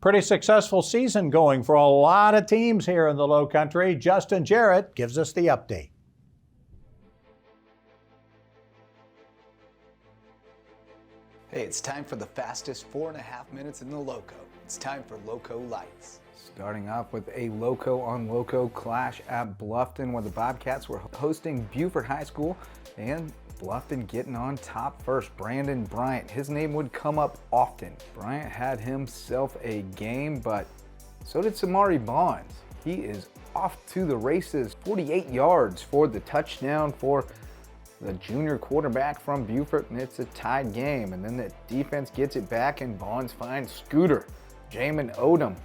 Pretty successful season going for a lot of teams here in the Lowcountry. Justin Jarrett gives us the update. Hey, it's time for the fastest 4.5 minutes in the Loco. It's time for Loco Lights. Starting off with a Loco on Loco clash at Bluffton, where the Bobcats were hosting Beaufort High School, and Bluffton getting on top first. Brandon Bryant, his name would come up often. Bryant had himself a game, but so did Samari Bonds. He is off to the races. 48 yards for the touchdown for the junior quarterback from Beaufort, and it's a tied game. And then the defense gets it back, and Bonds finds Scooter. Jamin Odom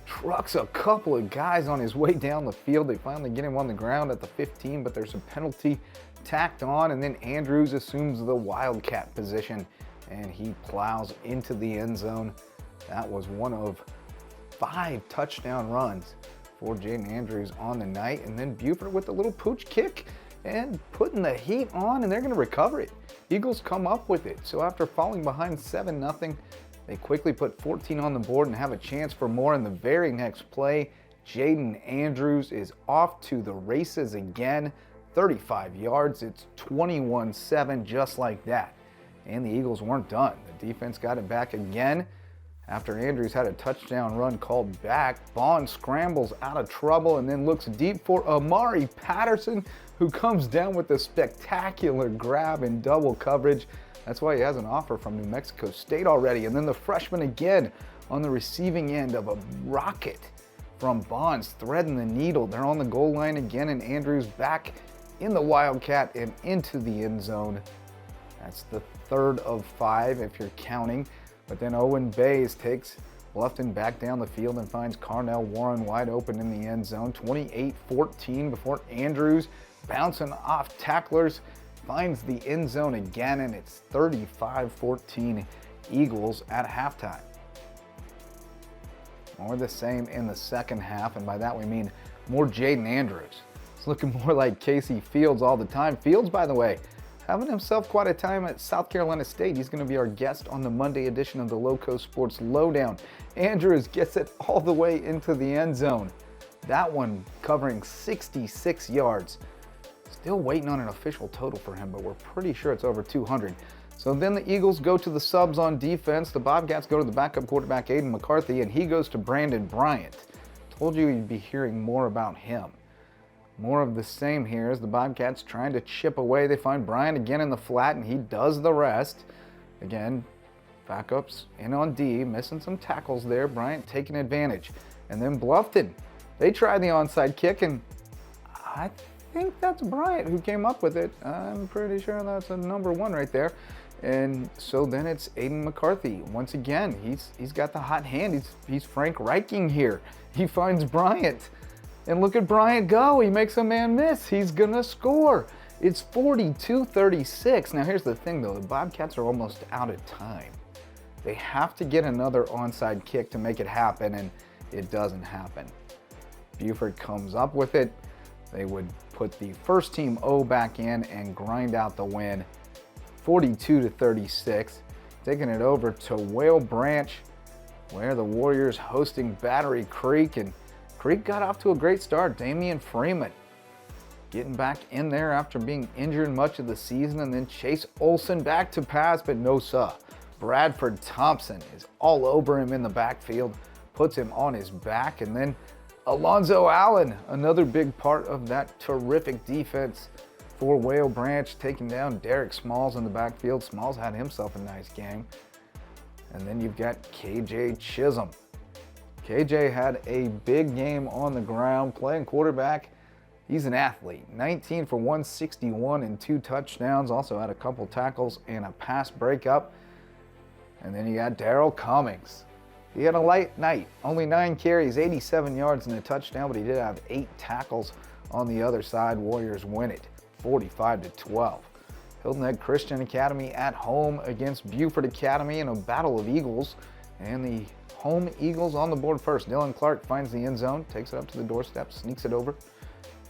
trucks a couple of guys on his way down the field. They finally get him on the ground at the 15, but there's a penalty tacked on, and then Andrews assumes the Wildcat position, and he plows into the end zone. That was one of 5 touchdown runs for Jaden Andrews on the night. And then Beaufort with a little pooch kick and putting the heat on, and they're going to recover it. Eagles come up with it. So after falling behind 7-0, they quickly put 14 on the board and have a chance for more in the very next play. Jaden Andrews is off to the races again. 35 yards, it's 21-7 just like that. And the Eagles weren't done. The defense got it back again. After Andrews had a touchdown run called back, Bond scrambles out of trouble and then looks deep for Amari Patterson, who comes down with a spectacular grab in double coverage. That's why he has an offer from New Mexico State already. And then the freshman again on the receiving end of a rocket from Bonds, threading the needle. They're on the goal line again, and Andrews back in the Wildcat and into the end zone. That's the 3rd of 5 if you're counting. But then Owen Bays takes Bluffton back down the field and finds Carnell Warren wide open in the end zone. 28-14 before Andrews, bouncing off tacklers, finds the end zone again, and it's 35-14 Eagles at halftime. More the same in the second half, and by that we mean more Jaden Andrews. It's looking more like Casey Fields all the time. Fields, by the way, having himself quite a time at South Carolina State. He's going to be our guest on the Monday edition of the LowcoSports Lowdown. Andrews gets it all the way into the end zone. That one covering 66 yards. Still waiting on an official total for him, but we're pretty sure it's over 200. So then the Eagles go to the subs on defense. The Bobcats go to the backup quarterback, Aiden McCarthy, and he goes to Brandon Bryant. Told you you'd be hearing more about him. More of the same here as the Bobcats trying to chip away. They find Bryant again in the flat, and he does the rest. Again, backups in on D, missing some tackles there. Bryant taking advantage. And then Bluffton, they try the onside kick, and I think that's Bryant who came up with it. I'm pretty sure that's a number 1 right there. And so then it's Aiden McCarthy. Once again, he's got the hot hand. He's Frank Reiching here. He finds Bryant. And look at Bryant go. He makes a man miss. He's going to score. It's 42-36. Now, here's the thing, though. The Bobcats are almost out of time. They have to get another onside kick to make it happen, and it doesn't happen. Beaufort comes up with it. They would put the first team O back in and grind out the win. 42-36. Taking it over to Whale Branch, where the Warriors hosting Battery Creek, and Creek got off to a great start. Damian Freeman getting back in there after being injured much of the season, and then Chase Olson back to pass, but no sir. Bradford Thompson is all over him in the backfield, puts him on his back, and then Alonzo Allen, another big part of that terrific defense for Whale Branch, taking down Derek Smalls in the backfield. Smalls had himself a nice game. And then you've got KJ Chisholm. KJ had a big game on the ground, playing quarterback. He's an athlete. 19 for 161 and 2 touchdowns. Also had a couple tackles and a pass breakup. And then you got Daryl Cummings. He had a light night. Only 9 carries, 87 yards and a touchdown, but he did have 8 tackles on the other side. Warriors win it, 45-12. Hilton Head Christian Academy at home against Beaufort Academy in a battle of Eagles. And the home Eagles on the board first. Dylan Clark finds the end zone, takes it up to the doorstep, sneaks it over.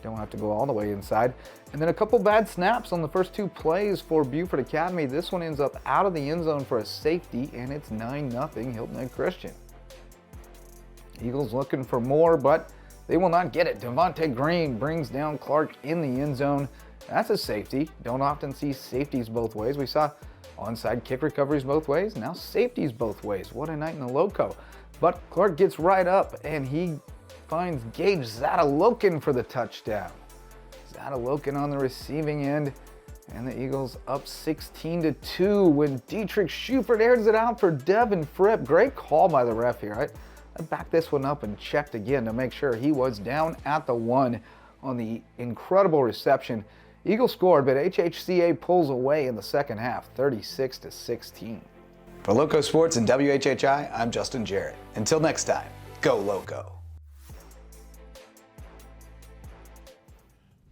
Don't have to go all the way inside. And then a couple bad snaps on the first 2 plays for Beaufort Academy. This one ends up out of the end zone for a safety, and it's 9-0 Hilton Head Christian. Eagles looking for more, but they will not get it. Devontae Green brings down Clark in the end zone. That's a safety. Don't often see safeties both ways. We saw onside kick recoveries both ways. Now safeties both ways. What a night in the LowCo. But Clark gets right up and he finds Gage Zadalokin for the touchdown. Zadalokin on the receiving end. And the Eagles up 16-2 when Dietrich Schufert airs it out for Devin Fripp. Great call by the ref here. I backed this one up and checked again to make sure he was down at the 1 on the incredible reception. Eagles scored, but HHCA pulls away in the second half, 36-16. For LowcoSports and WHHI, I'm Justin Jarrett. Until next time, go LowCo.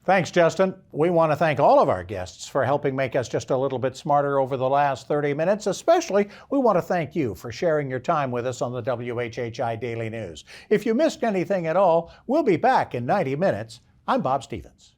Thanks, Justin. We want to thank all of our guests for helping make us just a little bit smarter over the last 30 minutes. Especially, we want to thank you for sharing your time with us on the WHHI Daily News. If you missed anything at all, we'll be back in 90 minutes. I'm Bob Stevens.